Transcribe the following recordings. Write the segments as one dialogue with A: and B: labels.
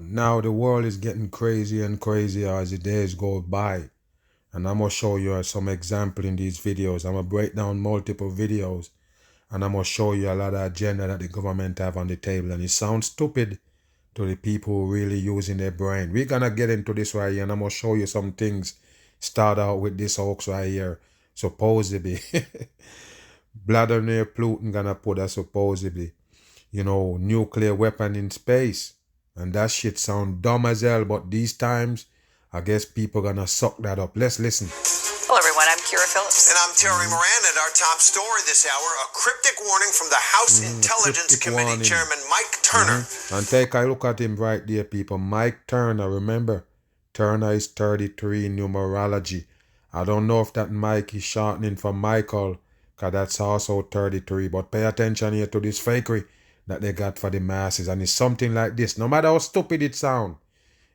A: Now the world is getting crazier and crazier as the days go by. And I'm going to show you some example in these videos. I'm going to break down multiple videos. And I'm going to show you a lot of agenda that the government have on the table. And it sounds stupid to the people who really using their brain. We're going to get into this right here. And I'm going to show you some things. Start out with this hoax right here. Supposedly. Vladimir Putin going to put a supposedly, nuclear weapon in space. And that shit sound dumb as hell, but these times, I guess people gonna suck that up. Let's listen.
B: Hello, everyone. I'm Kira Phillips.
C: And I'm Terry Moran. At our top story this hour, a cryptic warning from the House Intelligence Committee Chairman Mike Turner.
A: And take a look at him right there, people. Mike Turner, remember, Turner is 33 in numerology. I don't know if that Mike is shortening for Michael, because that's also 33. But pay attention here to this fakery that they got for the masses. And it's something like this. No matter how stupid it sounds,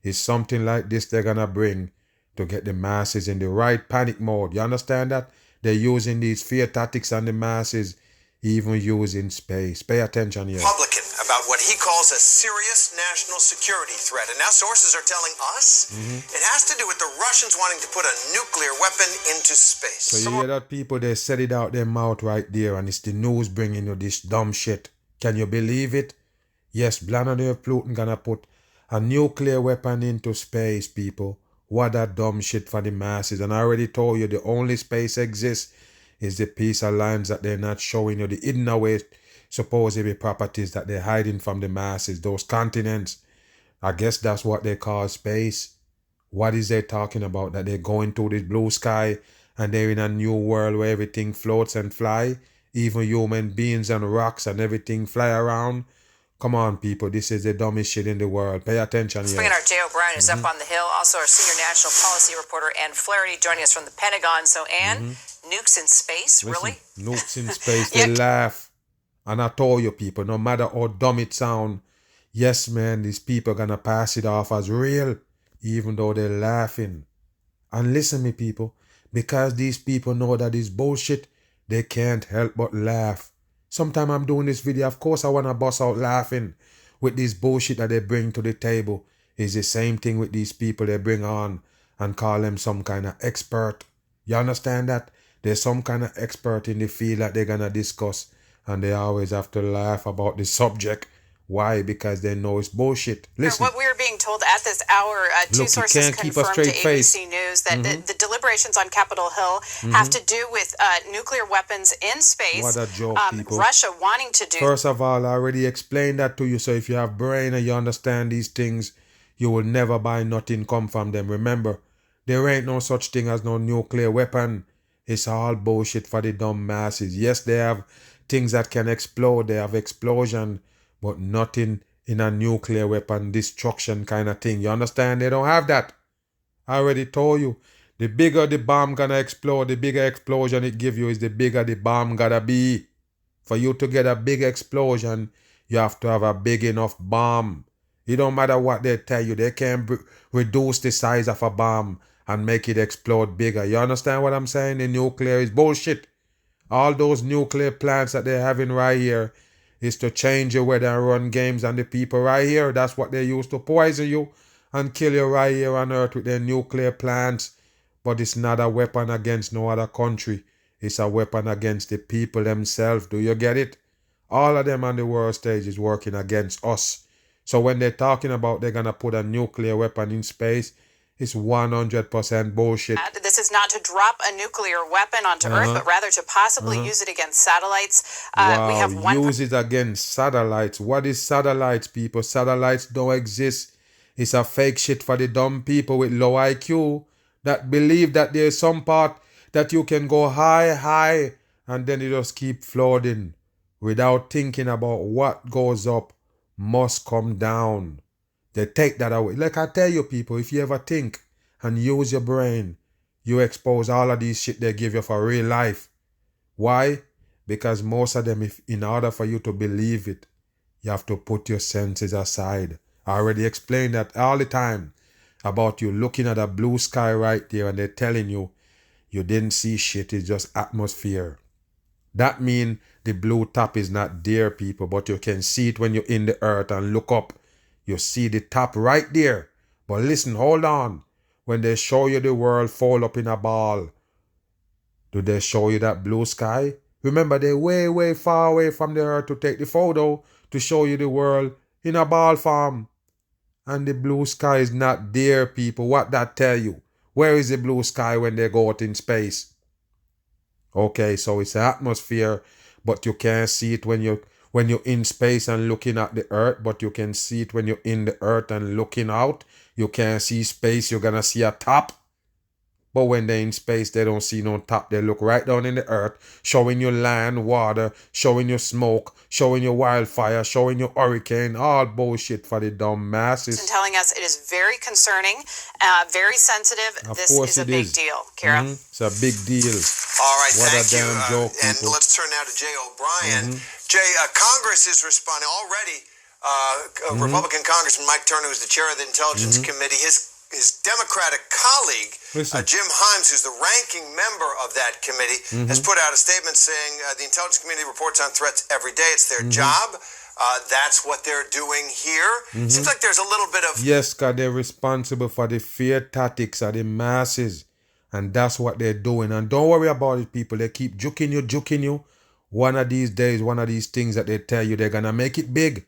A: it's something like this they're gonna bring to get the masses in the right panic mode. You understand that? They're using these fear tactics on the masses, even using space. Pay attention here.
C: Republican about what he calls a serious national security threat. And now sources are telling us it has to do with the Russians wanting to put a nuclear weapon into space.
A: So you hear that, people? They said it out their mouth right there, and it's the news bringing you this dumb shit. Can you believe it? Yes, Vladimir Putin gonna put a nuclear weapon into space, people. What a dumb shit for the masses. And I already told you the only space exists is the piece of lands that they're not showing you, the hidden away supposedly properties that they're hiding from the masses, those continents. I guess that's what they call space. What is they talking about? That they're going to this blue sky and they're in a new world where everything floats and fly? Even human beings and rocks and everything fly around? Come on, people. This is the dumbest shit in the world. Pay attention here.
B: Our Jay O'Brien is up on the Hill. Also, our senior national policy reporter, Ann Flaherty, joining us from the Pentagon. So, Ann, nukes in space?
A: Listen,
B: really?
A: Nukes in space. They laugh. And I told you, people, no matter how dumb it sound, yes, man, these people are going to pass it off as real, even though they're laughing. And listen me, people, because these people know that it's bullshit, they can't help but laugh. Sometimes I'm doing this video, of course I want to bust out laughing with this bullshit that they bring to the table. It's the same thing with these people they bring on and call them some kind of expert. You understand that? There's some kind of expert in the field that they're going to discuss, and they always have to laugh about the subject. Why? Because they know it's bullshit. Listen.
B: What we're being told at this hour, two sources confirmed to ABC News that the deliberations on Capitol Hill have to do with nuclear weapons in space.
A: What a joke, people.
B: Russia wanting to do...
A: First of all, I already explained that to you. So if you have brain and you understand these things, you will never buy nothing come from them. Remember, there ain't no such thing as no nuclear weapon. It's all bullshit for the dumb masses. Yes, they have things that can explode. They have explosion. But nothing in a nuclear weapon destruction kind of thing. You understand? They don't have that. I already told you. The bigger the bomb gonna explode, the bigger explosion it give you is the bigger the bomb gotta be. For you to get a big explosion, you have to have a big enough bomb. It don't matter what they tell you. They can't reduce the size of a bomb and make it explode bigger. You understand what I'm saying? The nuclear is bullshit. All those nuclear plants that they're having right here is to change your weather and run games on the people right here. That's what they use to poison you and kill you right here on earth with their nuclear plants. But it's not a weapon against no other country. It's a weapon against the people themselves. Do you get it? All of them on the world stage is working against us. So when they're talking about they're going to put a nuclear weapon in space, it's 100% bullshit.
B: This is not to drop a nuclear weapon onto Earth, but rather to possibly use it against satellites.
A: Wow, we have use it against satellites. What is satellites, people? Satellites don't exist. It's a fake shit for the dumb people with low IQ that believe that there's some part that you can go high, and then you just keep floating without thinking about what goes up must come down. They take that away. Like I tell you, people, if you ever think and use your brain, you expose all of these shit they give you for real life. Why? Because most of them, in order for you to believe it, you have to put your senses aside. I already explained that all the time about you looking at a blue sky right there and they're telling you you didn't see shit, it's just atmosphere. That means the blue top is not there, people, but you can see it when you're in the earth and look up. You see the top right there. But listen, hold on. When they show you the world fall up in a ball, do they show you that blue sky? Remember, they're way, way far away from the earth to take the photo to show you the world in a ball form. And the blue sky is not there, people. What that tell you? Where is the blue sky when they go out in space? Okay, so it's the atmosphere, but you can't see it when you're in space and looking at the earth, but you can see it when you're in the earth and looking out. You can't see space, you're gonna see a top. But when they're in space, they don't see no top. They look right down in the earth, showing you land, water, showing you smoke, showing you wildfire, showing you hurricane, all bullshit for the dumb masses.
B: And telling us it is very concerning, very sensitive. This is a big deal, Kira.
A: It's a big deal.
C: All right,
A: what
C: thank
A: a damn
C: you.
A: Joke,
C: and
A: people.
C: Let's turn now to Jay O'Brien. Jay, Congress is responding already. Republican Congressman Mike Turner, who's the chair of the Intelligence Committee, his Democratic colleague, Jim Himes, who's the ranking member of that committee, has put out a statement saying the Intelligence Committee reports on threats every day. It's their job. That's what they're doing here. Seems like there's a little bit of...
A: Yes, because they're responsible for the fear tactics of the masses. And that's what they're doing. And don't worry about it, people. They keep juking you. One of these days, one of these things that they tell you, they're going to make it big.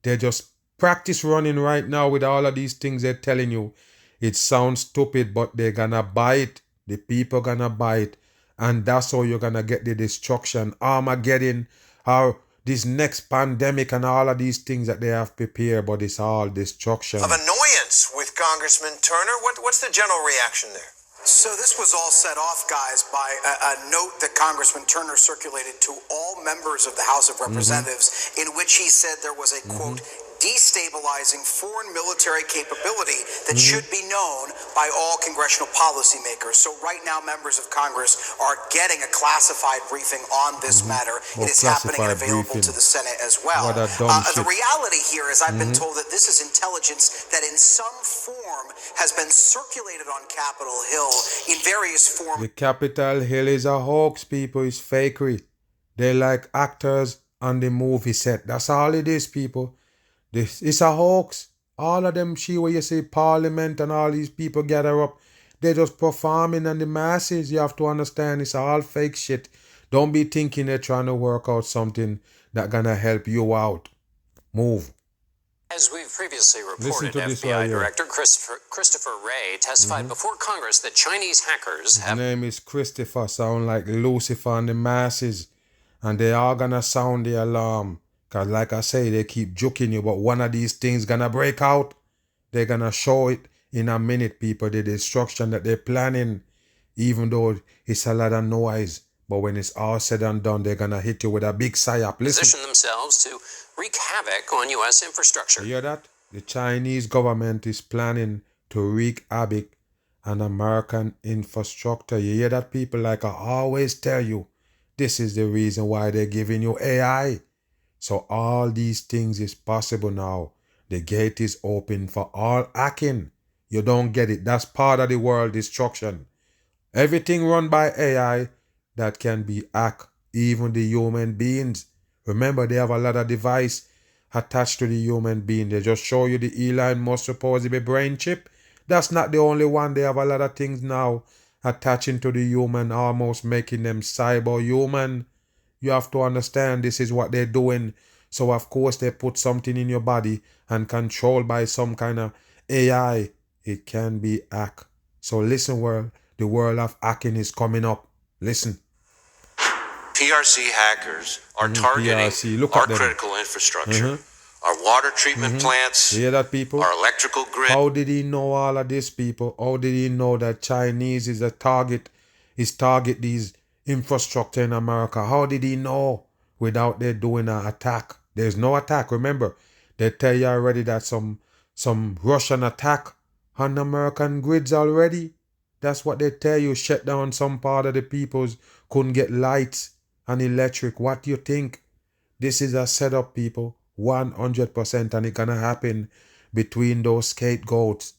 A: They just practice running right now with all of these things they're telling you. It sounds stupid, but they're gonna buy it. The people gonna buy it. And that's how you're gonna get the destruction, Armageddon, or this next pandemic and all of these things that they have prepared, but it's all destruction.
C: Of annoyance with Congressman Turner. What's the general reaction there?
D: So this was all set off, guys, by a note that Congressman Turner circulated to all members of the House of Representatives in which he said there was a, quote, destabilizing foreign military capability that should be known by all congressional policymakers. So right now, members of Congress are getting a classified briefing on this matter. It is happening and available to the Senate as well. The reality here is I've been told that this is intelligence that in some form has been circulated on Capitol Hill in various forms.
A: The Capitol Hill is a hoax, people. It's fakery. They're like actors on the movie set. That's all it is, people. This is a hoax. All of them, where you see Parliament and all these people gather up, they're just performing on the masses. You have to understand it's all fake shit. Don't be thinking they're trying to work out something that's gonna help you out. Move.
E: As we've previously reported, FBI Director Christopher Wray testified before Congress that Chinese hackers have...
A: His name is Christopher, sound like Lucifer and the masses. And they are gonna sound the alarm. Because like I say, they keep joking you, but one of these things gonna break out. They're gonna show it in a minute, people, the destruction that they're planning. Even though it's a lot of noise. But when it's all said and done, they're gonna hit you with a big psyop. Listen.
E: Position themselves to wreak havoc on U.S. infrastructure.
A: You hear that? The Chinese government is planning to wreak havoc on American infrastructure. You hear that, people? Like I always tell you, this is the reason why they're giving you AI. So all these things is possible now. The gate is open for all hacking. You don't get it. That's part of the world destruction. Everything run by AI that can be hacked, even the human beings. Remember, they have a lot of device attached to the human being. They just show you the Elon Musk supposedly brain chip. That's not the only one. They have a lot of things now attaching to the human, almost making them cyber human. You have to understand this is what they're doing. So of course they put something in your body and controlled by some kind of AI. It can be hacked. So listen, world. The world of hacking is coming up. Listen.
F: PRC hackers are targeting our critical infrastructure, our water treatment plants,
A: you hear that, people?
F: Our electrical grid.
A: How did he know all of this, people? How did he know that Chinese is a target? Target these infrastructure in America. How did he know without they doing an attack? There's no attack. Remember, they tell you already that some Russian attack on American grids already. That's what they tell you. Shut down some part of the peoples couldn't get lights and electric. What do you think? This is a setup, people. 100%, and it's gonna happen between those scapegoats,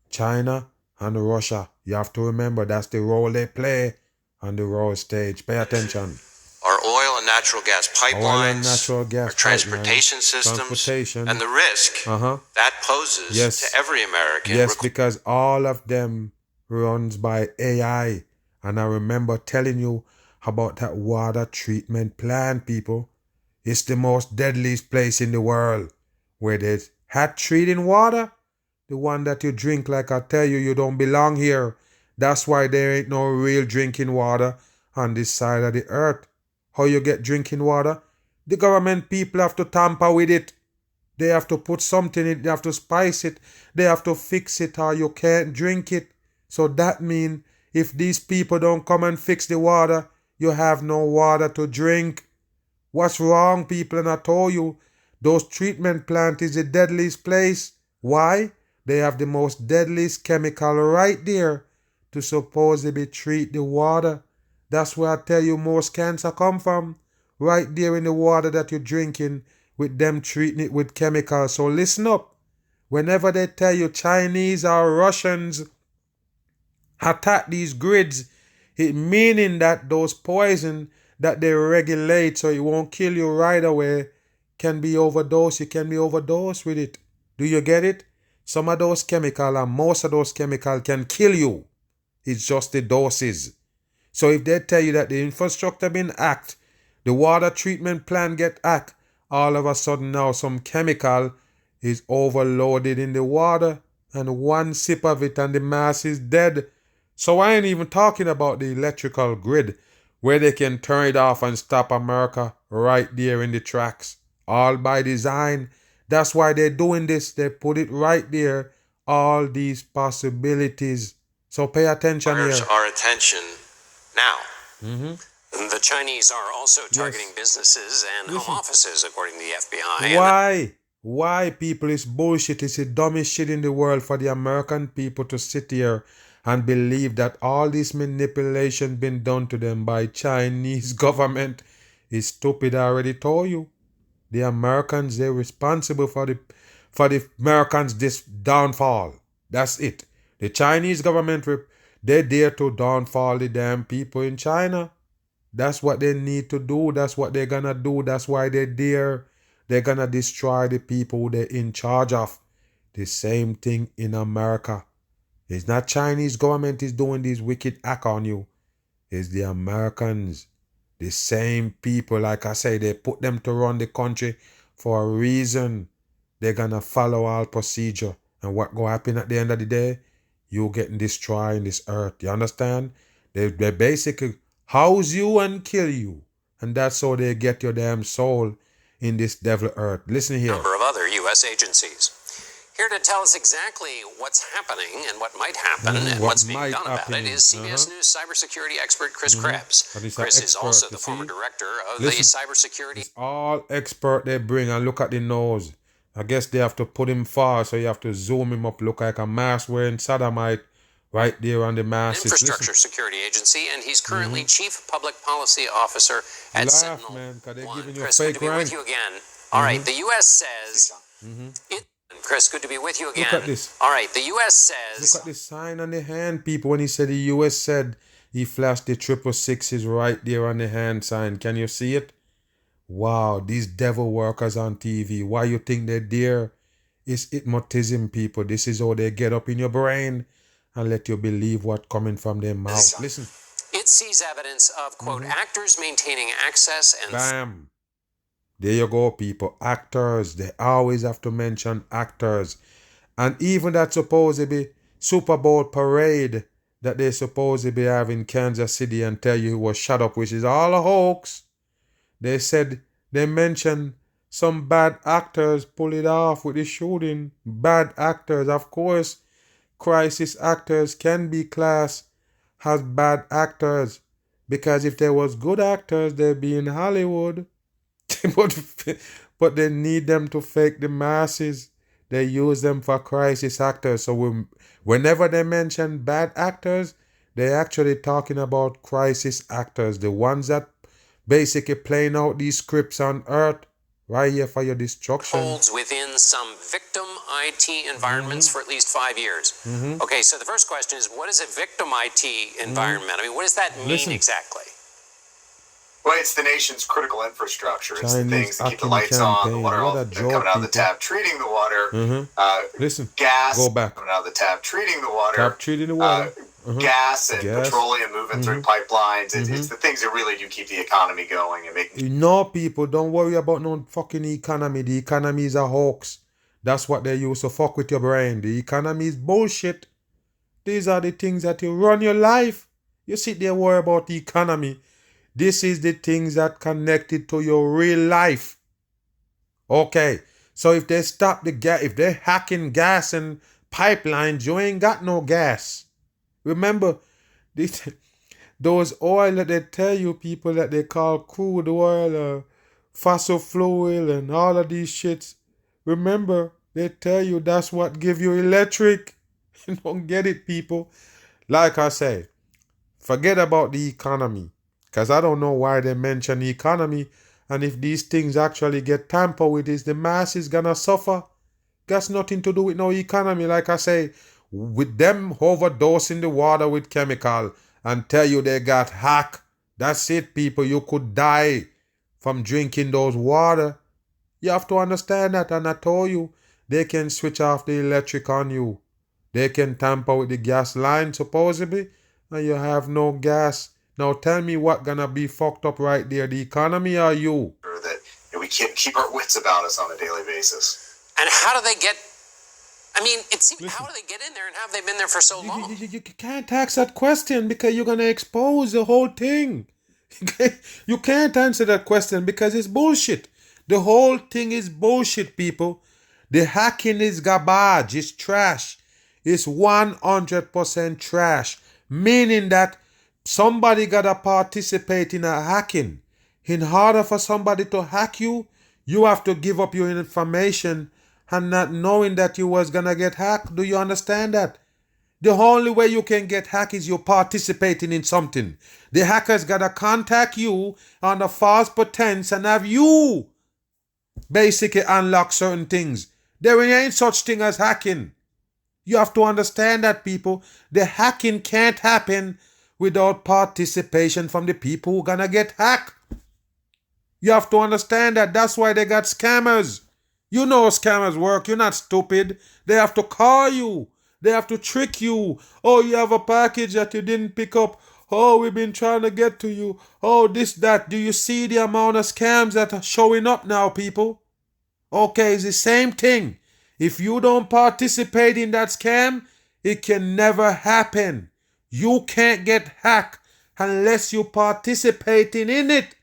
A: China and Russia. You have to remember that's the role they play on the world stage. Pay attention.
F: Our oil and natural gas pipelines, our transportation systems, and the risk that poses to every American.
A: Yes, because all of them runs by AI. And I remember telling you about that water treatment plant, people. It's the most deadliest place in the world where there's hot treating water. The one that you drink, like I tell you, you don't belong here. That's why there ain't no real drinking water on this side of the earth. How you get drinking water? The government people have to tamper with it. They have to put something in it. They have to spice it. They have to fix it or you can't drink it. So that means if these people don't come and fix the water, you have no water to drink. What's wrong, people? And I told you, those treatment plants is the deadliest place. Why? They have the most deadliest chemical right there to supposedly treat the water. That's where I tell you most cancer come from. Right there in the water that you're drinking with them treating it with chemicals. So listen up. Whenever they tell you Chinese or Russians attack these grids, it meaning that those poison that they regulate so it won't kill you right away can be overdosed. You can be overdosed with it. Do you get it? Some of those chemicals and most of those chemicals can kill you. It's just the doses. So if they tell you that the infrastructure been hacked, the water treatment plant get hacked, all of a sudden now some chemical is overloaded in the water and one sip of it and the mass is dead. So I ain't even talking about the electrical grid where they can turn it off and stop America right there in the tracks. All by design. That's why they're doing this. They put it right there. All these possibilities. So pay attention here.
F: Our attention now.
E: The Chinese are also targeting businesses and home offices, according to the FBI.
A: Why? Why, people? It's bullshit. It's the dumbest shit in the world for the American people to sit here and believe that all this manipulation been done to them by Chinese government is stupid. I already told you. The Americans, they're responsible for the Americans' this downfall. That's it. The Chinese government, they're there to downfall the damn people in China. That's what they need to do. That's what they're gonna do. That's why they're there. They're gonna destroy the people they're in charge of. The same thing in America. It's not Chinese government is doing this wicked act on you. It's the Americans. The same people, like I say, they put them to run the country for a reason. They're gonna follow all procedure. And what go happen at the end of the day? You getting destroyed in this earth. You understand? They basically house you and kill you. And that's how they get your damn soul in this devil earth. Listen here.
E: A number of other U.S. agencies. Here to tell us exactly what's happening and what might happen and what's being done about it is CBS News cybersecurity expert Chris Krebs. Chris is also the former director of the cybersecurity.
A: It's all expert they bring, and look at the nose. I guess they have to put him far, so you have to zoom him up, look like a mask wearing sodomite right there on the mask.
E: Infrastructure Security Agency, and he's currently Chief Public Policy Officer at Sentinel.
A: Man, 'cause they're giving you
E: Chris,
A: fake
E: good to be with you again. All right, the U.S. says... Chris, good to be with you again.
A: Look at this.
E: All right, the U.S. says...
A: Look at the sign on the hand, people. When he said the U.S. said, he flashed the 666 right there on the hand sign. Can you see it? Wow, these devil workers on TV. Why you think they're there? It's hypnotism, people. This is how they get up in your brain and let you believe what's coming from their mouth. Listen.
E: It sees evidence of, quote, actors maintaining access and...
A: Bam. There you go, people. Actors. They always have to mention actors. And even that supposedly Super Bowl parade that they supposedly have in Kansas City and tell you it was shut up, which is all a hoax. They said they mentioned some bad actors pull it off with the shooting. Bad actors. Of course, crisis actors can be classed as bad actors. Because if there was good actors, they'd be in Hollywood. but they need them to fake the masses. They use them for crisis actors. So whenever they mention bad actors, they're actually talking about crisis actors. The ones that basically playing out these scripts on earth right here for your destruction.
E: Holds within some victim IT environments for at least 5 years. Okay, so the first question is, what is a victim IT environment? I mean, what does that mean exactly?
C: Well, it's the nation's critical infrastructure. It's the things that keep the lights on, the water coming out of the tap, treating the water.
A: Listen,
C: gas
A: go back.
C: coming out of the tap, treating the water. Gas and petroleum moving through pipelines. It's the things that really do keep the economy going and making.
A: No, people, don't worry about no fucking economy. The economy is a hoax. That's what they use to fuck with your brain. The economy is bullshit. These are the things that you run your life. You sit there worry about the economy. This is the things that connected to your real life. Okay, so if they stop the gas, if they're hacking gas and pipelines, you ain't got no gas. Remember, those oil that they tell you people that they call crude oil or fossil fuel and all of these shits. Remember, they tell you that's what give you electric. You don't get it, people. Like I say, forget about the economy. Because I don't know why they mention the economy. And if these things actually get tampered with, is the masses gonna suffer? Got nothing to do with no economy. Like I say, with them overdosing the water with chemical and tell you they got hacked. That's it, people. You could die from drinking those water. You have to understand that. And I told you, they can switch off the electric on you. They can tamper with the gas line, supposedly, and you have no gas. Now tell me what gonna be fucked up right there, the economy or you?
C: That we can't keep our wits about us on a daily basis.
E: And how do they get... I mean, it seems, how do they get in there and have they been there for so long?
A: You can't ask that question because you're gonna expose the whole thing. You can't answer that question because it's bullshit. The whole thing is bullshit, people. The hacking is garbage, it's trash. It's 100% trash. Meaning that somebody gotta participate in a hacking. In order for somebody to hack you, you have to give up your information and not knowing that you was gonna get hacked. Do you understand that? The only way you can get hacked is you participating in something. The hackers gotta contact you on a false pretense and have you basically unlock certain things. There ain't such thing as hacking. You have to understand that, people. The hacking can't happen without participation from the people who gonna get hacked. You have to understand that. That's why they got scammers. You know how scammers work. You're not stupid. They have to call you. They have to trick you. Oh, you have a package that you didn't pick up. Oh, we've been trying to get to you. Oh, this, that. Do you see the amount of scams that are showing up now, people? Okay, it's the same thing. If you don't participate in that scam, it can never happen. You can't get hacked unless you participating in it.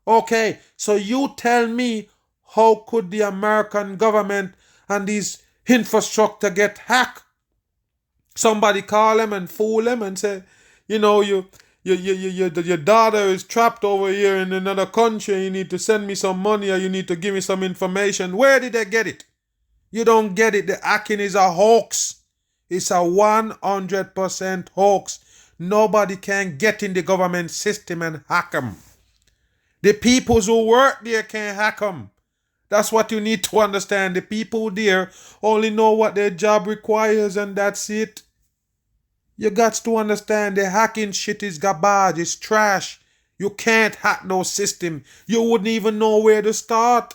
A: Okay, so you tell me, how could the American government and these infrastructure get hacked? Somebody call them and fool them and say, you know, your daughter is trapped over here in another country. You need to send me some money or you need to give me some information. Where did they get it? You don't get it. The hacking is a hoax. It's a 100% hoax. Nobody can get in the government system and hack them. The people who work there can hack them. That's what you need to understand. The people there only know what their job requires and that's it. You got to understand the hacking shit is garbage. It's trash. You can't hack no system. You wouldn't even know where to start.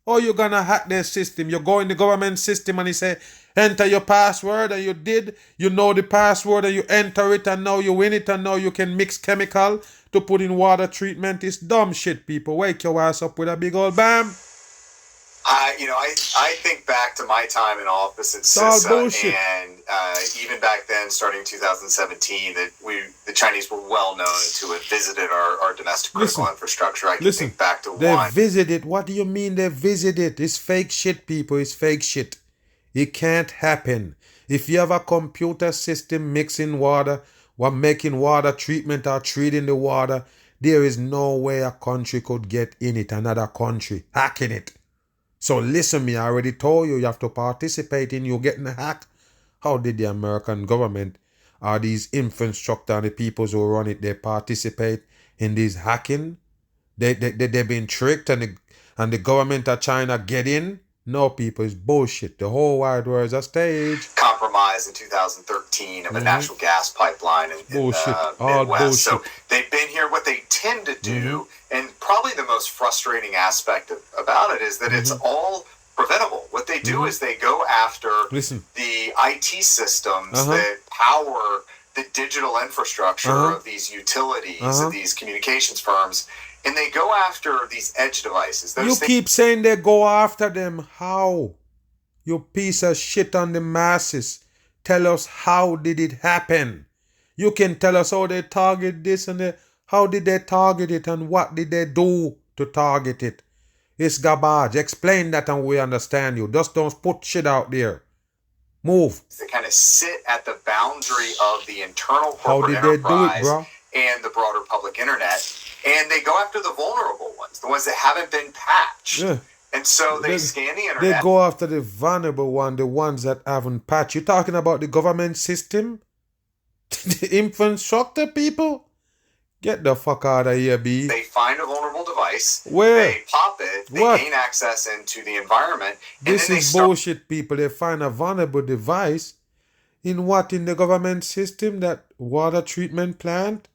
A: Or you're gonna hack their system. You go in the government system and you say, enter your password, and you did. You know the password and you enter it and now you win it and now you can mix chemical to put in water treatment. It's dumb shit, people. Wake your ass up with a big old bam.
C: I think back to my time in office at CISA, and even back then, starting in 2017, that the Chinese were well known to have visited our domestic critical infrastructure. I can think back to
A: they visited. What do you mean they visited? It's fake shit, people. It's fake shit. It can't happen. If you have a computer system mixing water or making water treatment or treating the water, there is no way a country could get in it, another country, hacking it. So listen, me, I already told you have to participate in you getting hacked. How did the American government or these infrastructure and the people who run it, they participate in this hacking? They've been tricked and the government of China get in? No, people, it's bullshit. The whole wide world is a stage.
D: compromise in 2013 of a natural gas pipeline in the Midwest. So they've been here. What they tend to do, and probably the most frustrating aspect about it, is that it's all preventable. What they do is they go after the IT systems that power the digital infrastructure of these utilities, of these communications firms, and they go after these edge devices.
A: You keep saying they go after them. How? You piece of shit on the masses. Tell us, how did it happen? You can tell us how they target this and how did they target it and what did they do to target it. It's garbage. Explain that and we understand you. Just don't put shit out there. Move.
D: They kind of sit at the boundary of the internal corporate enterprise and the broader public internet, and they go after the vulnerable ones, the ones that haven't been patched. Yeah. And so they scan the internet.
A: They go after the vulnerable one, the ones that haven't patched. You're talking about the government system? The infrastructure people? Get the fuck out of here, B.
D: They find a vulnerable device.
A: Where?
D: They pop it. They gain access into the environment.
A: This is bullshit, people. They find a vulnerable device. In what? In the government system? That water treatment plant?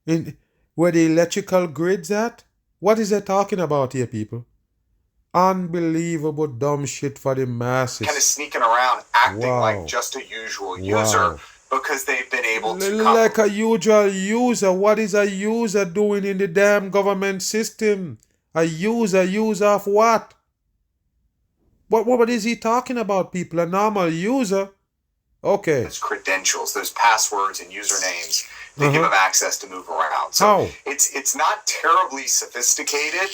A: In where the electrical grid's at? What is they talking about here, people? Unbelievable dumb shit for the masses.
D: Kind of sneaking around, acting like just a usual user. Because they've been able to
A: like a usual user. What is a user doing in the damn government system? A user of what? What is he talking about, people? A normal user? Okay.
D: Those credentials, those passwords and usernames, they give them access to move around. So
A: how?
D: It's not terribly sophisticated.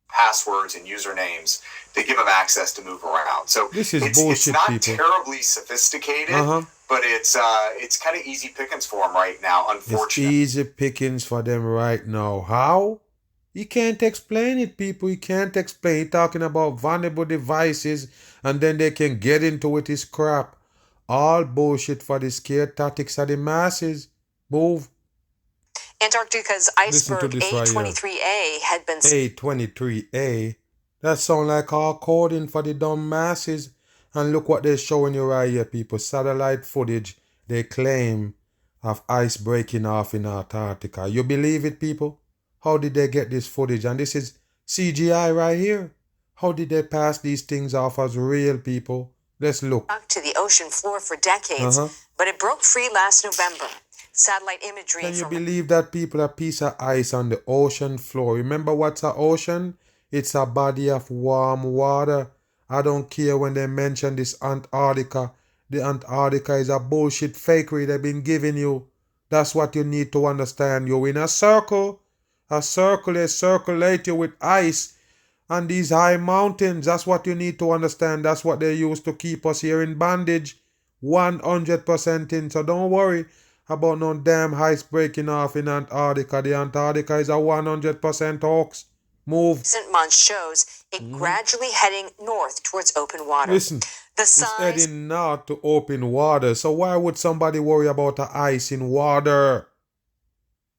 D: Passwords and usernames, they give them access to move around. So
A: this is bullshit,
D: it's not
A: people.
D: Terribly sophisticated. But it's kind of easy pickings for them right now, unfortunately.
A: It's easy pickings for them right now. How? You can't explain it, people. You can't explain. You're talking about vulnerable devices and then they can get into it. It's crap. All bullshit for the scare tactics of the masses. Move.
B: Antarctica's iceberg A23A had been...
A: A23A? That sounds like all coding for the dumb masses. And look what they're showing you right here, people. Satellite footage they claim of ice breaking off in Antarctica. You believe it, people? How did they get this footage? And this is CGI right here. How did they pass these things off as real, people? Let's look.
B: To the ocean floor for decades, but it broke free last November. Satellite imagery.
A: Can you believe that, people? A piece of ice on the ocean floor. Remember what's an ocean? It's a body of warm water. I don't care when they mention this Antarctica. The Antarctica is a bullshit fakery they've been giving you. That's what you need to understand. You're in a circle. A circle, they circulate you with ice and these high mountains. That's what you need to understand. That's what they use to keep us here in bondage. 100% in. So don't worry about no damn ice breaking off in Antarctica. The Antarctica is a 100% hoax. Move.
B: Recent months shows it gradually heading north towards open water.
A: Listen, it's heading north to open water. So why would somebody worry about the ice in water?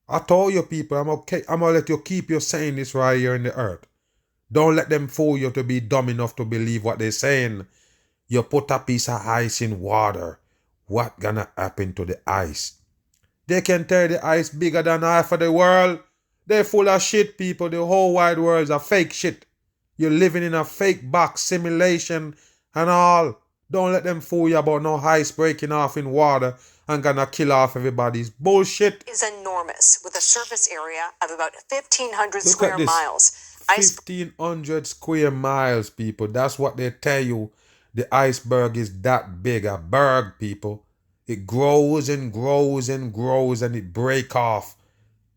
A: I told you, people, I'm gonna let you keep you saying this right here in the earth. Don't let them fool you to be dumb enough to believe what they're saying. You put a piece of ice in water. What gonna happen to the ice? They can tell the ice bigger than half of the world. They're full of shit, people. The whole wide world is a fake shit. You're living in a fake box simulation and all. Don't let them fool you about no ice breaking off in water and gonna kill off everybody's bullshit.
B: Is enormous with a surface area of about 1,500 square miles.
A: 1,500 square miles, people. That's what they tell you. The iceberg is that big. A berg, people. It grows and grows and grows and it break off.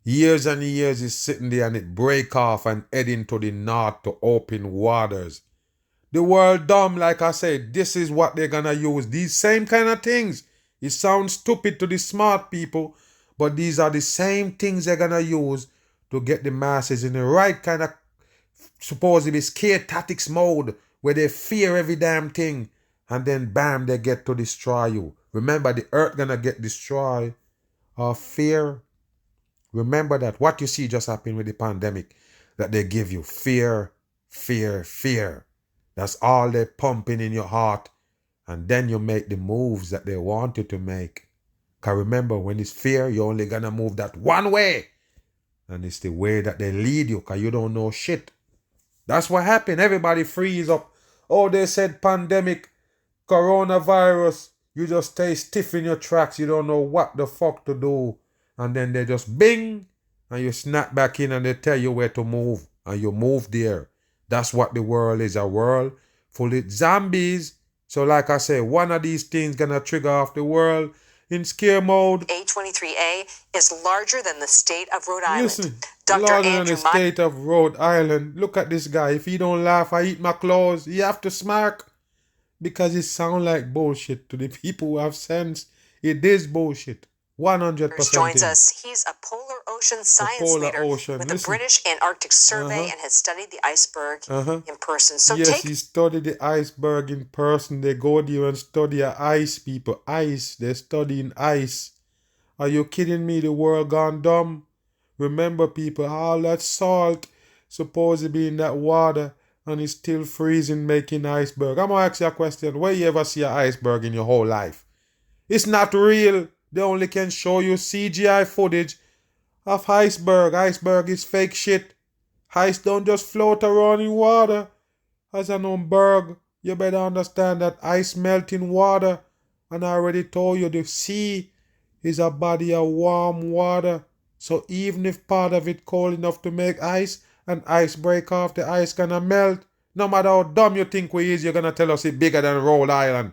A: Years and years it's sitting there and it break off and heading to the north to open waters. The world dumb, like I said, this is what they're gonna use. These same kind of things. It sounds stupid to the smart people, but these are the same things they're gonna use to get the masses in the right kind of supposedly scare tactics mode where they fear every damn thing and then bam, they get to destroy you. Remember, the earth gonna get destroyed of fear. Remember that what you see just happened with the pandemic, that they give you fear, fear, fear. That's all they're pumping in your heart And then you make the moves that they want you to make. Because remember, when it's fear, you're only going to move that one way. And it's the way that they lead you because you don't know shit. That's what happened. Everybody freeze up. Oh, they said pandemic, coronavirus. You just stay stiff in your tracks. You don't know what the fuck to do. And then they just bing. And you snap back in and they tell you where to move. And you move there. That's what the world is. A world full of zombies. So like I say, one of these things gonna trigger off the world in scare mode.
B: A23A is larger than the state of Rhode Island.
A: Listen, larger than the state of Rhode Island. Look at this guy. If he don't laugh, I eat my clothes. You have to smirk. Because it sounds like bullshit to the people who have sense. It is bullshit. 100%.
B: Joins us. He's a polar ocean science leader with the British Antarctic Survey and has studied the iceberg in person. So
A: yes, he studied the iceberg in person. They go there and study ice, people. Ice. They're studying ice. Are you kidding me? The world gone dumb. Remember, people, all that salt supposed to be in that water and it's still freezing, making iceberg. I'm going to ask you a question. Where you ever see an iceberg in your whole life? It's not real. They only can show you CGI footage of iceberg. Iceberg is fake shit. Ice don't just float around in water. As an berg, you better understand that ice melt in water. And I already told you the sea is a body of warm water. So even if part of it cold enough to make ice, and ice break off, the ice gonna melt. No matter how dumb you think we is, you're gonna tell us it's bigger than Rhode Island.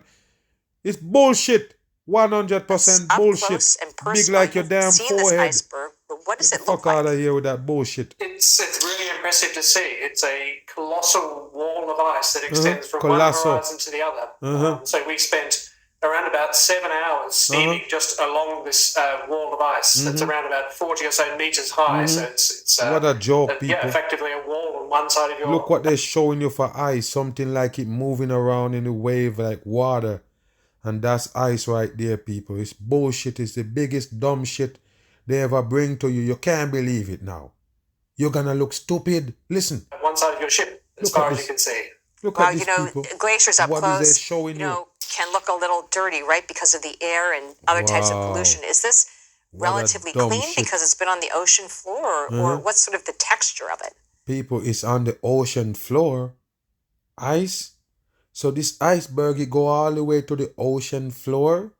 A: It's bullshit. 100% bullshit. Big like your damn forehead.
B: Iceberg, but what does it look
A: like? Fuck out of here with that bullshit.
G: It's really impressive to see. It's a colossal wall of ice that extends from one horizon to the other. So we spent around about 7 hours steaming just along this wall of ice. That's around about 40 or so meters high. So it's
A: what a joke, people.
G: Yeah, effectively a wall on one side of your...
A: Look what they're showing you for ice. Something like it moving around in a wave like water. And that's ice right there, people. It's bullshit. It's the biggest dumb shit they ever bring to you. You can't believe it now. You're gonna look stupid. Listen.
G: On one side of your ship, as far as you can see.
A: Look at this, people.
B: Glaciers up
A: close,
B: what is they showing you? Can look a little dirty, right, because of the air and other types of pollution. Is this relatively clean because it's been on the ocean floor, or what's sort of the texture of it?
A: People, it's on the ocean floor. Ice. So this iceberg, it go all the way to the ocean floor.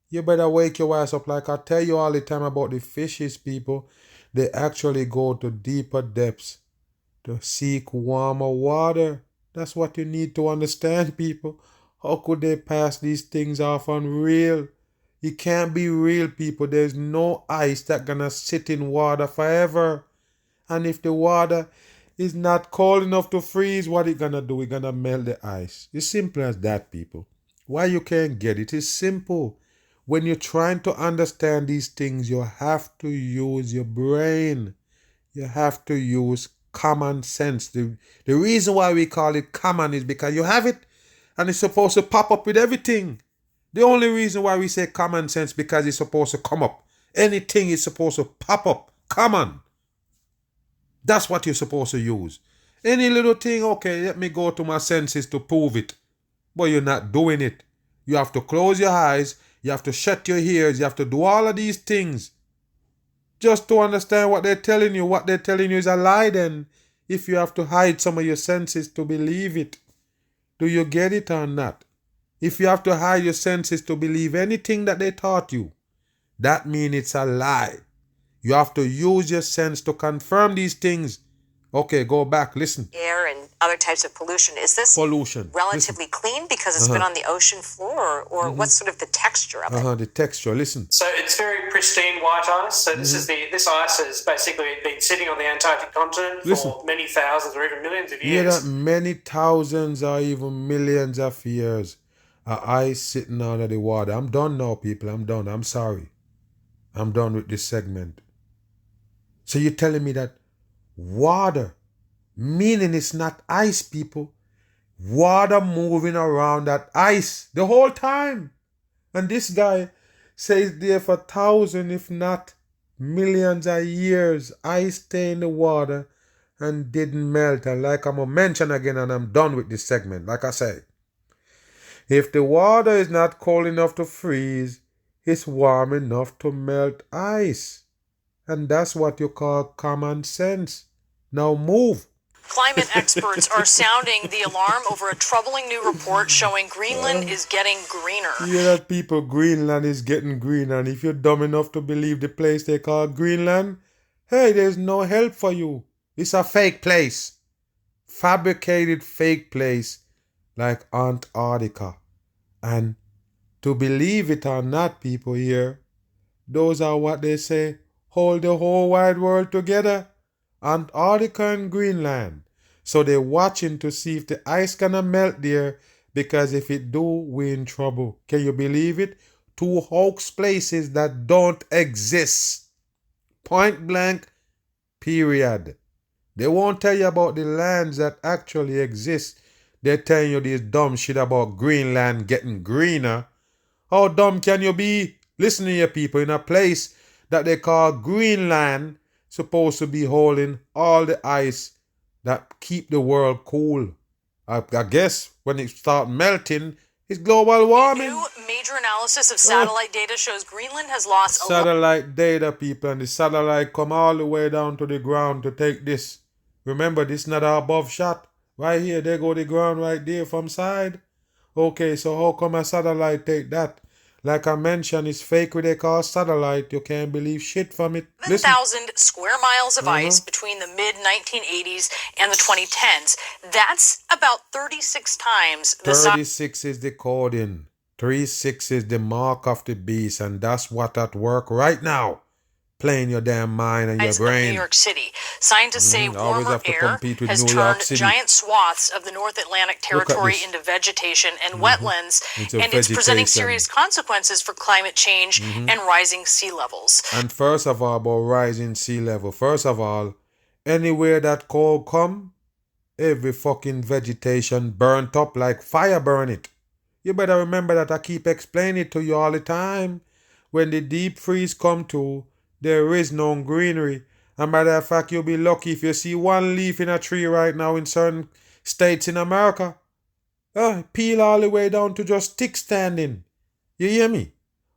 A: You better wake your ass up. Like I tell you all the time about the fishes, people. They actually go to deeper depths to seek warmer water. That's what you need to understand, people. How could they pass these things off unreal? It can't be real, people. There's no ice that's gonna sit in water forever. And if the water is not cold enough to freeze, what it gonna do? It gonna melt the ice. It's simple as that, people. Why you can't get it? It's simple. When you're trying to understand these things, you have to use your brain. You have to use common sense. The reason why we call it common is because you have it and it's supposed to pop up with everything. The only reason why we say common sense because it's supposed to come up. Anything is supposed to pop up. Common. That's what you're supposed to use. Any little thing, okay, let me go to my senses to prove it. But you're not doing it. You have to close your eyes. You have to shut your ears. You have to do all of these things. Just to understand what they're telling you. What they're telling you is a lie then. If you have to hide some of your senses to believe it. Do you get it or not? If you have to hide your senses to believe anything that they taught you, that means it's a lie. You have to use your sense to confirm these things. Okay, go back, listen.
B: Air and other types of pollution. Is this relatively clean because it's been on the ocean floor, or what's sort of the texture of it?
A: The texture, listen.
G: So it's very pristine white ice. So this ice has basically been sitting on the Antarctic continent for many thousands or even millions of years.
A: Yeah, that many thousands or even millions of years. Ice sitting under the water. I'm done now, people. I'm done. I'm sorry. I'm done with this segment. So you're telling me that water, meaning it's not ice, people. Water moving around that ice the whole time. And this guy says there for thousands, if not millions of years, ice stay in the water and didn't melt. And like I'm going to mention again, and I'm done with this segment, like I say, If the water is not cold enough to freeze, it's warm enough to melt ice. And that's what you call common sense. Now move.
B: Climate experts are sounding the alarm over a troubling new report showing Greenland is getting greener.
A: You hear that, people? Greenland is getting greener. And if you're dumb enough to believe the place they call Greenland, hey, there's no help for you. It's a fake place. Fabricated fake place like Antarctica. And to believe it or not, people here, those are what they say hold the whole wide world together. Antarctica and Greenland. So they're watching to see if the ice gonna melt there, because if it do, we're in trouble. Can you believe it? 2 hoax places that don't exist. Point blank, period. They won't tell you about the lands that actually exist. They're telling you this dumb shit about Greenland getting greener. How dumb can you be? Listen to your people, in a place that they call Greenland, supposed to be holding all the ice that keep the world cool. I guess when it start melting, it's global warming.
B: A new major analysis of satellite data shows Greenland has lost
A: satellite data, people, and the satellite come all the way down to the ground to take this. Remember, this not an above shot. Right here, there go the ground right there from side. Okay, so how come a satellite take that? Like I mentioned, it's fake what they call satellite. You can't believe shit from it.
B: 7,000 square miles of ice between the mid-1980s and the 2010s. That's about 36 times the size.
A: 36 is the coding. 36 is the mark of the beast, and that's what at work right now. Playing your damn mind and your brain.
B: New York City. Scientists say warmer air has turned giant swaths of the North Atlantic territory into vegetation and wetlands, and it's presenting serious consequences for climate change and rising sea levels.
A: And first of all, about rising sea level. First of all, anywhere that cold come, every fucking vegetation burnt up like fire burn it. You better remember that I keep explaining it to you all the time. When the deep freeze come to, there is no greenery. And matter of fact, you'll be lucky if you see one leaf in a tree right now in certain states in America. Peel all the way down to just stick standing. You hear me?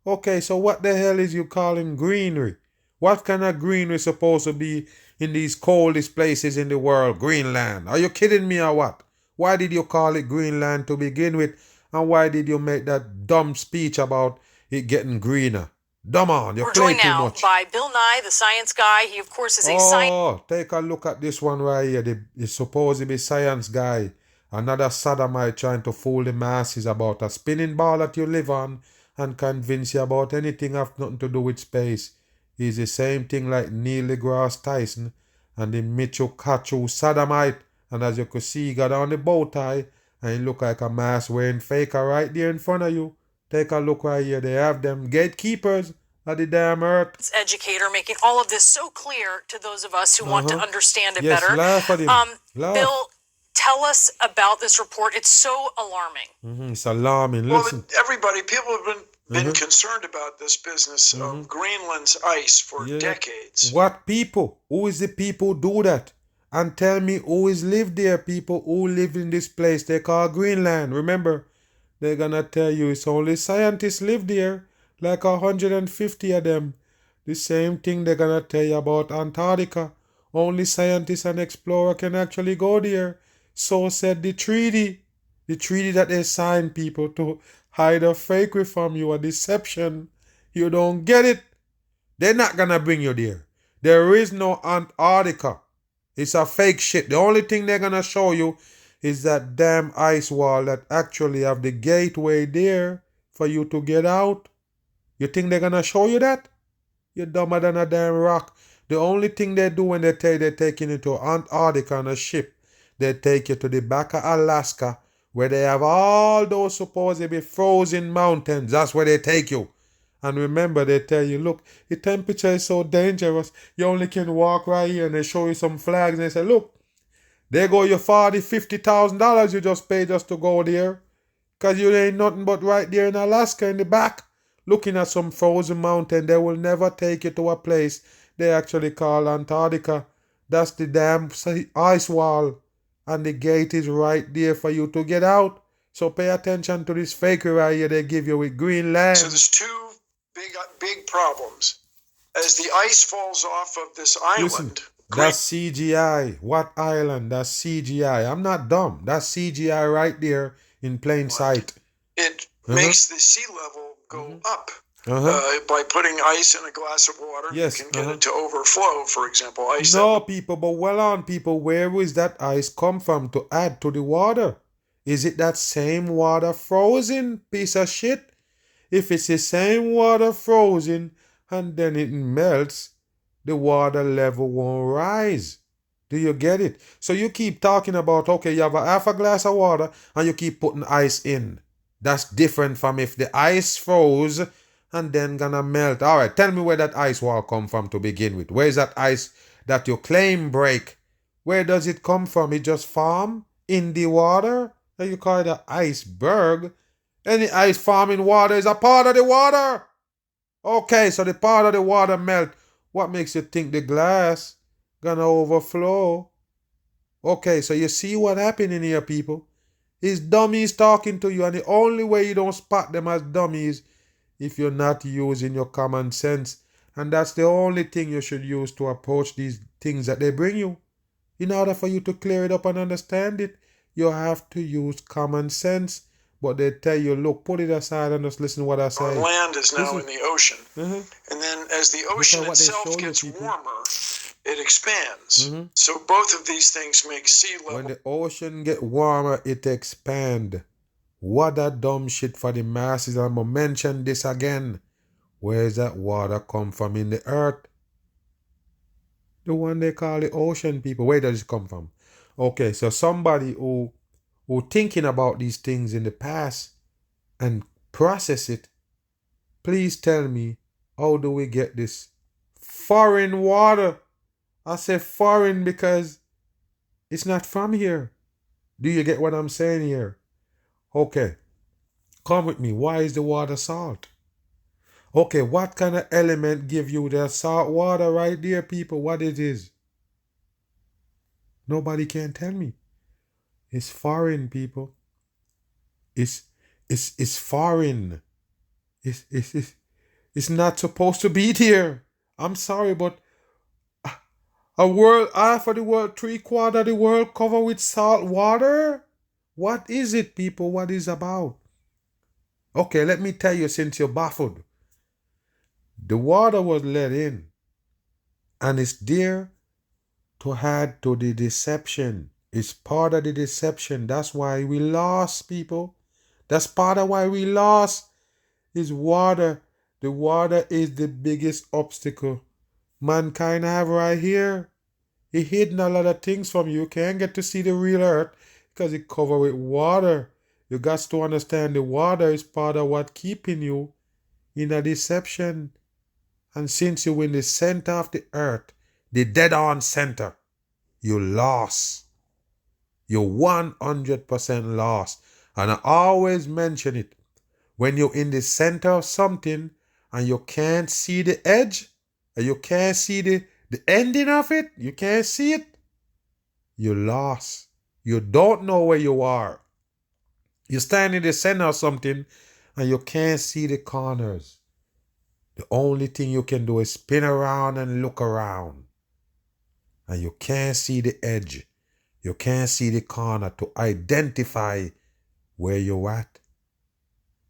A: Okay, so what the hell is you calling greenery? What kind of greenery supposed to be in these coldest places in the world? Greenland. Are you kidding me or what? Why did you call it Greenland to begin with? And why did you make that dumb speech about it getting greener? Dumb on, you're playing too much.
B: By Bill Nye, the science guy. He, of course, is a science.
A: Take a look at this one right here. The supposed to be science guy. Another sodomite trying to fool the masses about a spinning ball that you live on and convince you about anything have nothing to do with space. He's the same thing like Neil deGrasse Tyson and the Michio Kaku sodomite. And as you could see, he got on the bow tie and he look like a mask wearing faker right there in front of you. Take a look right here. They have them gatekeepers of the damn earth.
B: Educator making all of this so clear to those of us who want to understand it better.
A: Laugh at him.
B: Bill, tell us about this report. It's so alarming.
A: It's alarming. Listen.
H: Well, everybody, people have been concerned about this business of Greenland's ice for decades.
A: What people? Who is the people who do that? And tell me who is live there, people who live in this place they call Greenland. Remember, they're gonna tell you it's only scientists live there, like 150 of them. The same thing they're gonna tell you about Antarctica. Only scientists and explorers can actually go there. So said the treaty. The treaty that they signed, people, to hide a fakery from you, a deception. You don't get it. They're not gonna bring you there. There is no Antarctica. It's a fake shit. The only thing they're gonna show you is that damn ice wall that actually have the gateway there for you to get out. You think they're gonna show you that? You're dumber than a damn rock. The only thing they do when they tell you they're taking you to Antarctica on a ship, they take you to the back of Alaska where they have all those supposedly frozen mountains. That's where they take you. And remember, they tell you, look, the temperature is so dangerous, you only can walk right here. And they show you some flags and they say, look, there go your $40,000, $50,000 you just paid just to go there. Because you ain't nothing but right there in Alaska in the back, looking at some frozen mountain. They will never take you to a place they actually call Antarctica. That's the damn ice wall. And the gate is right there for you to get out. So pay attention to this fakery right here they give you with Greenland.
H: So there's two big problems. As the ice falls off of this island.
A: Listen, that's CGI. What island? That's CGI. I'm not dumb. That's CGI right there in plain sight.
H: It makes the sea level go up. By putting ice in a glass of water,
A: yes,
H: you can get it to overflow, for example. Ice.
A: No, people, but well on, people, where is that ice come from to add to the water? Is it that same water frozen, piece of shit? If it's the same water frozen and then it melts, the water level won't rise. Do you get it? So you keep talking about, okay, you have a half a glass of water and you keep putting ice in. That's different from if the ice froze and then gonna melt. All right, tell me where that ice wall come from to begin with. Where is that ice that you claim break? Where does it come from? It just form in the water? And you call it an iceberg? Any ice form in water is a part of the water. Okay, so the part of the water melt. What makes you think the glass gonna overflow? Okay, so you see what happened in here, people? It's dummies talking to you, and the only way you don't spot them as dummies if you're not using your common sense. And that's the only thing you should use to approach these things that they bring you. In order for you to clear it up and understand it, you have to use common sense. But they tell you, look, put it aside and just listen to what I say.
H: Our land is now in the ocean. And then as the ocean itself gets warmer, it expands. So both of these things make sea level.
A: When the ocean get warmer, it expand. What a dumb shit for the masses. I'm going to mention this again. Where does that water come from in the earth? The one they call the ocean, people. Where does it come from? Okay, so somebody who thinking about these things in the past and process it, please tell me, how do we get this foreign water? I say foreign because it's not from here. Do you get what I'm saying here? Okay, come with me. Why is the water salt? Okay, what kind of element give you that salt water right there, people? What it is? Nobody can tell me. It's foreign, people. It's foreign. It's not supposed to be there. I'm sorry, but a world, half of the world, 3/4 of the world covered with salt water? What is it, people? What is it about? Okay, let me tell you, since you're baffled. The water was let in, and it's there to add to the deception. It's part of the deception. That's why we lost, people. That's part of why we lost. Is water. The water is the biggest obstacle mankind have right here. It hidden a lot of things from you. You can't get to see the real earth because it covered with water. You got to understand the water is part of what keeping you in a deception. And since you're in the center of the earth, the dead-on center, you lost. You're 100% lost. And I always mention it. When you're in the center of something and you can't see the edge, and you can't see the ending of it, you can't see it, you're lost. You don't know where you are. You stand in the center of something and you can't see the corners. The only thing you can do is spin around and look around. And you can't see the edge. You can't see the corner to identify where you're at.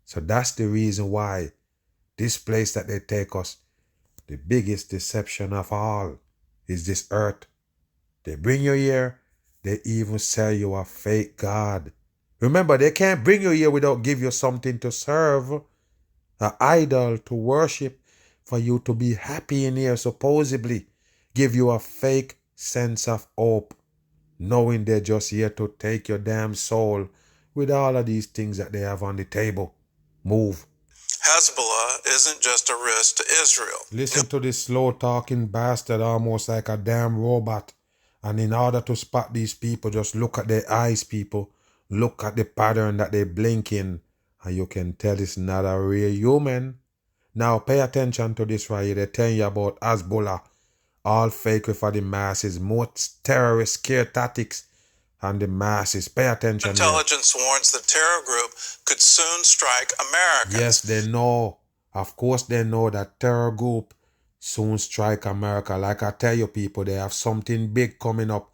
A: So that's the reason why this place that they take us, the biggest deception of all, is this earth. They bring you here. They even sell you a fake God. Remember, they can't bring you here without give you something to serve, an idol to worship, for you to be happy in here, supposedly. Give you a fake sense of hope, knowing they're just here to take your damn soul with all of these things that they have on the table. Move.
F: Hezbollah isn't just a risk to Israel.
A: Listen to this slow-talking bastard, almost like a damn robot. And in order to spot these people, just look at their eyes, people. Look at the pattern that they blink in, and you can tell it's not a real human. Now pay attention to this right here. They're telling you about Hezbollah. All fake for the masses. Most terrorist scare tactics and the masses. Pay attention.
F: Intelligence warns the terror group could soon strike Americans.
A: Yes, they know. Of course they know that terror group soon strike America. Like I tell you people, they have something big coming up.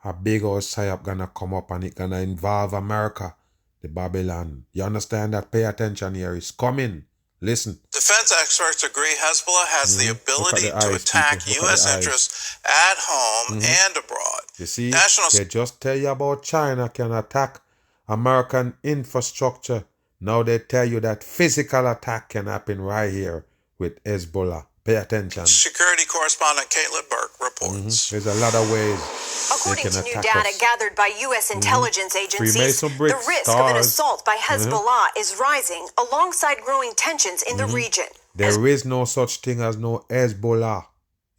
A: A big old psyop gonna come up and it gonna involve America. The Babylon. You understand that? Pay attention here. It's coming. Listen.
F: Defense experts agree Hezbollah has the ability to attack U.S. interests at home and abroad.
A: You see, they just tell you about China can attack American infrastructure. Now they tell you that physical attack can happen right here with Hezbollah. Pay attention.
F: Security correspondent Caitlin Burke reports.
A: There's a lot of ways.
B: According to new data gathered by U.S. intelligence agencies, the risk of an assault by Hezbollah is rising alongside growing tensions in the region.
A: There is no such thing as no Hezbollah.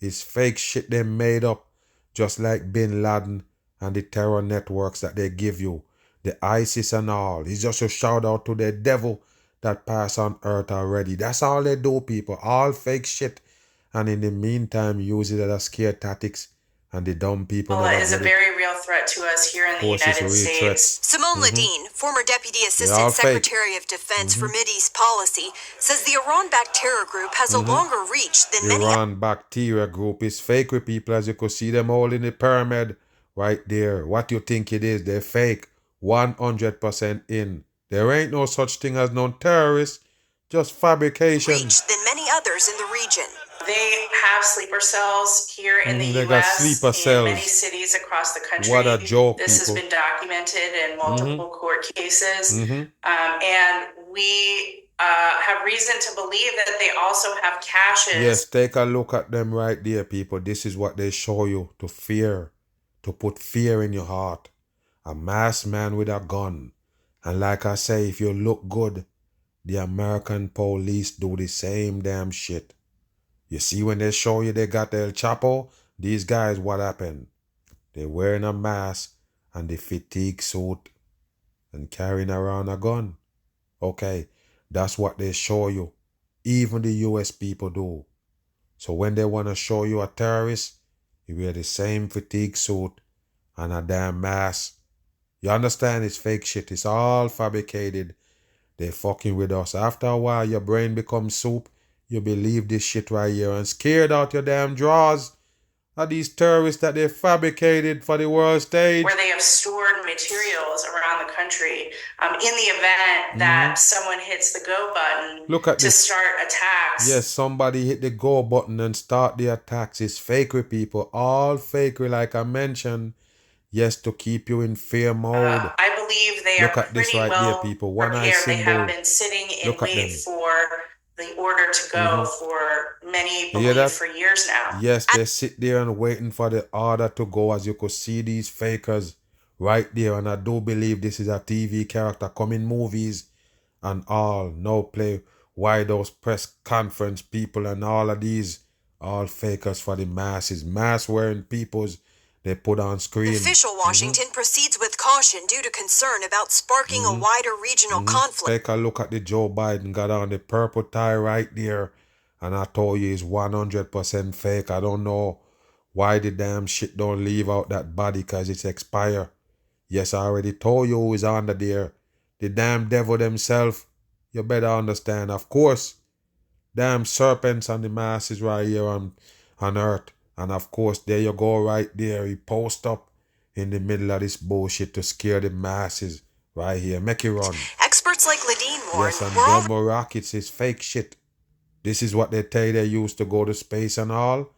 A: It's fake shit they made up, just like Bin Laden and the terror networks that they give you, the ISIS and all. It's just a shout out to the devil that passed on earth already. That's all they do, people. All fake shit. And in the meantime, use it as scare tactics. And the dumb people.
B: Well, it is a very real threat to us here in the United States. Simone Ladine, former Deputy Assistant Secretary of Defense for Mideast Policy, says the Iran-backed terror group has a longer reach than many.
A: The Iran-backed terror group is fake with people, as you could see them all in the pyramid right there. What you think it is? They're fake. 100% in. There ain't no such thing as no terrorists, just fabrication.
B: Reach than many others in the region. They have sleeper cells here in the U.S. in many cities across the country.
A: What a joke,
B: This
A: people.
B: has been documented in multiple court cases. And we have reason to believe that they also have caches.
A: Yes, take a look at them right there, people. This is what they show you to fear, to put fear in your heart. A masked man with a gun. And like I say, if you look good, the American police do the same damn shit. You see when they show you they got the El Chapo, these guys, what happened? They wearing a mask and the fatigue suit and carrying around a gun. Okay, that's what they show you. Even the US people do. So when they want to show you a terrorist, you wear the same fatigue suit and a damn mask. You understand? It's fake shit. It's all fabricated. They fucking with us. After a while, your brain becomes soup. You believe this shit right here and scared out your damn drawers of these terrorists that they fabricated for the world stage.
B: Where they have stored materials around the country in the event that someone hits the go button to start attacks.
A: Yes, somebody hit the go button and start the attacks. It's fakery, people. All fakery, like I mentioned. Yes, to keep you in fear mode.
B: I believe they are pretty well prepared. They have been sitting in wait for the order to go for many believe for years now.
A: Yes, they sit there and waiting for the order to go, as you could see these fakers right there. And I do believe this is a TV character coming movies and all. No play. Why those press conference people and all of these, all fakers for the masses. Mask wearing peoples they put on screen.
B: Official Washington proceeds with caution due to concern about sparking a wider regional conflict.
A: Take a look at the Joe Biden got on the purple tie right there. And I told you it's 100% fake. I don't know why the damn shit don't leave out that body because it's expired. Yes, I already told you who is under there. The damn devil themselves. You better understand. Of course, damn serpents and the masses right here on earth. And of course, there you go right there. He post up in the middle of this bullshit to scare the masses right here. Make it run.
B: Experts like Ladine warn.
A: Yes, and Delmo rockets is fake shit. This is what they tell you they used to go to space and all.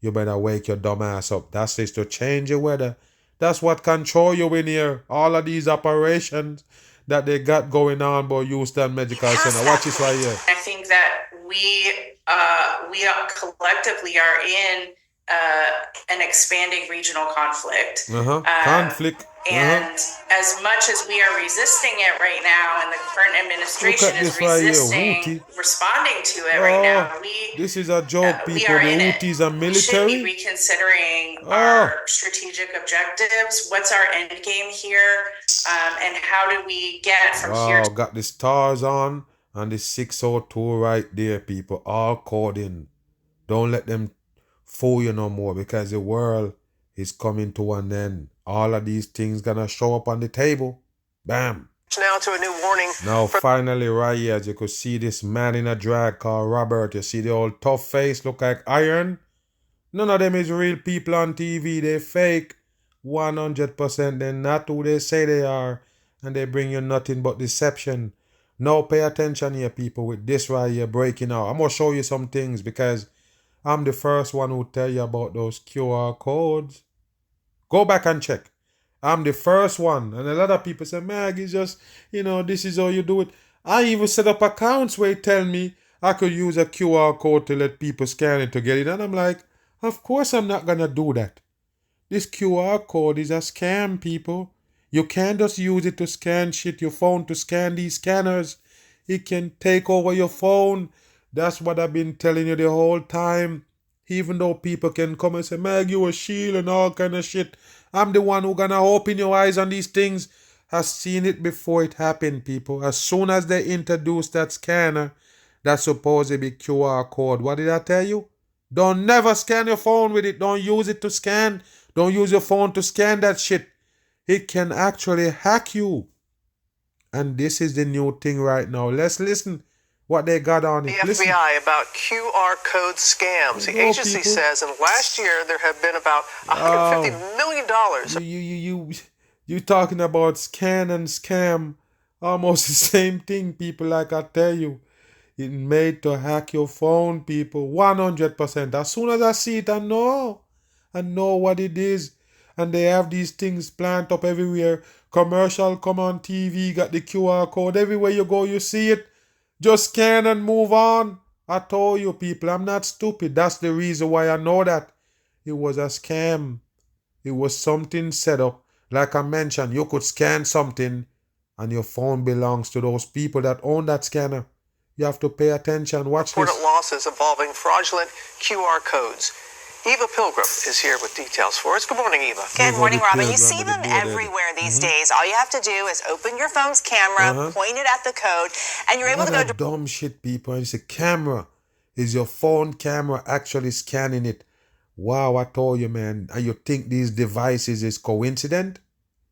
A: You better wake your dumb ass up. That's just to change your weather. That's what control you in here. All of these operations that they got going on by Houston Medical Center. Watch this right here.
B: I think that we collectively are in an expanding regional conflict.
A: Conflict.
B: And as much as we are resisting it right now, and the current administration is resisting responding to it right now,
A: this is a joke, people. The Houthis are military.
B: We should be reconsidering our strategic objectives. What's our end game here? And how do we get from here?
A: Got the stars on and the 602 right there, people. All coding. Don't let them fool you no more because the world is coming to an end. all of these things gonna show up on the table. Bam.
C: Now to a new warning.
A: Now finally right here, as you could see this man in a drag called Robert. You see the old tough face look like iron? None of them is real people on TV. They fake 100%. They're not who they say they are. And they bring you nothing but deception. Now pay attention here, people, with this right here breaking out. I'm going to show you some things because I'm the first one who tell you about those QR codes. Go back and check. I'm the first one. And a lot of people say, Mag, it's just, this is how you do it. I even set up accounts where it tell me I could use a QR code to let people scan it to get it. And I'm like, of course I'm not going to do that. This QR code is a scam, people. You can't just use it to scan shit, your phone to scan these scanners. It can take over your phone. That's what I've been telling you the whole time. Even though people can come and say, Mag, you a shield and all kind of shit. I'm the one who gonna open your eyes on these things. I've seen it before it happened, people. As soon as they introduced that scanner, that's supposed to be QR code. What did I tell you? Don't never scan your phone with it. Don't use it to scan. Don't use your phone to scan that shit. It can actually hack you. And this is the new thing right now. Let's listen what they got on it.
C: The FBI about QR code scams. The agency says in last year there have been about $150 million.
A: You talking about scan and scam. Almost the same thing, people, like I tell you. It made to hack your phone, people. 100%. As soon as I see it, I know what it is. And they have these things planted up everywhere. Commercial come on TV, got the QR code. Everywhere you go, you see it. Just scan and move on. I told you, people, I'm not stupid. That's the reason why I know that. It was a scam. It was something set up. Like I mentioned, you could scan something and your phone belongs to those people that own that scanner. You have to pay attention. Watch this.
C: Important losses involving fraudulent QR codes. Eva Pilgrim is here with details for us. Good morning, Eva.
I: Good morning, Robin. You see them everywhere these days. All you have to do is open your phone's camera, point it at the code, and you're able to go to...
A: Dumb shit, people. It's a camera. Is your phone camera actually scanning it? Wow, I told you, man. And you think these devices is coincident?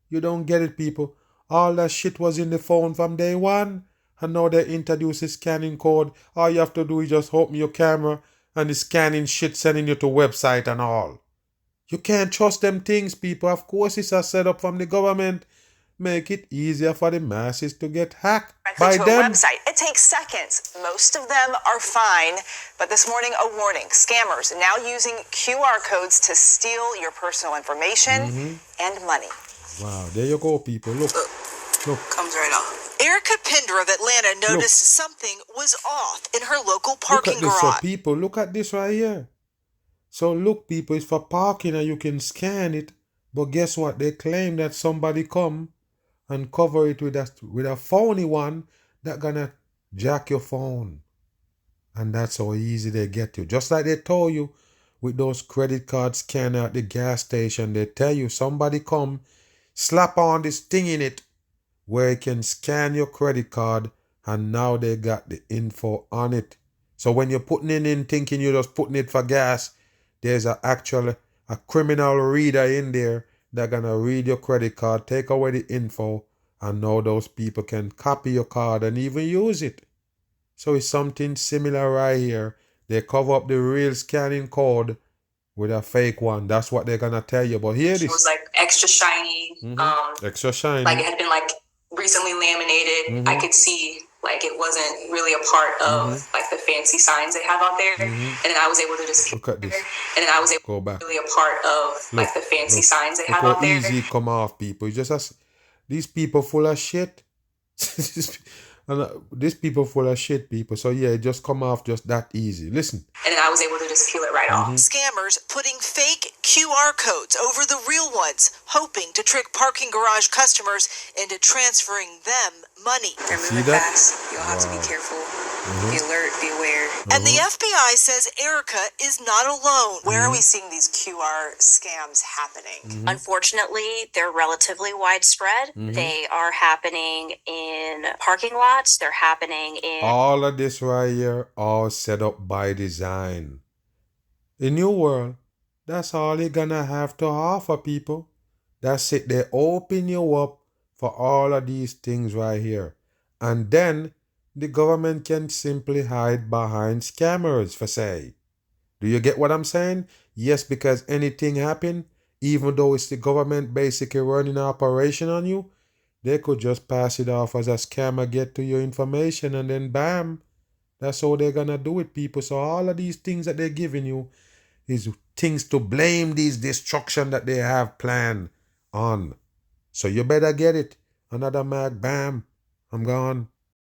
A: You don't get it, people. All that shit was in the phone from day one. And now they introduce a scanning code. All you have to do is just open your camera and the scanning shit sending you to website and all. You can't trust them things, people. Of course, it's a setup from the government. Make it easier for the masses to get hacked by
I: to
A: them.
I: A website. It takes seconds. Most of them are fine. But this morning, a warning. Scammers now using QR codes to steal your personal information and money.
A: Wow, there you go, people. Look.
I: Comes right off. Erica Pinder of Atlanta noticed something was off in her local parking garage.
A: So people, look at this right here. So look, people, it's for parking and you can scan it. But guess what? They claim that somebody come and cover it with a phony one that gonna jack your phone. And that's how easy they get you. Just like they told you with those credit card scanner at the gas station. They tell you somebody come, slap on this thing in it, where you can scan your credit card, and now they got the info on it. So when you're putting it in thinking you're just putting it for gas, there's a criminal reader in there that's gonna read your credit card, take away the info, and now those people can copy your card and even use it. So it's something similar right here. They cover up the real scanning code with a fake one. That's what they're gonna tell you. But here it is.
J: It was like extra shiny.
A: Extra shiny.
J: Like it had been like recently laminated. I could see like it wasn't really a part of like the fancy signs they have out there. And then I was able to just
A: look at this.
J: And then I was able
A: go back.
J: Really a part of like the fancy signs they have out there.
A: Easy come off, people. These people full of shit. These people full of shit, people. So yeah, it just come off just that easy. Listen.
J: And then I was able to just peel it right off.
I: Scammers putting fake QR codes over the real ones, hoping to trick parking garage customers into transferring them money.
J: They're moving fast. You'll have to be careful. Be alert, be aware.
I: And the FBI says Erica is not alone. Where are we seeing these QR scams happening?
B: Unfortunately, they're relatively widespread. They are happening in parking lots. They're happening in...
A: All of this right here, all set up by design. In your world, that's all you're gonna have to offer, people. That's it. They open you up for all of these things right here. And then the government can simply hide behind scammers for say. Do you get what I'm saying? Yes, because anything happen, even though it's the government basically running an operation on you, they could just pass it off as a scammer, get to your information, and then bam. That's how they're gonna do it, people. So all of these things that they're giving you is things to blame these destruction that they have planned on. So you better get it. Another mag, bam, I'm gone.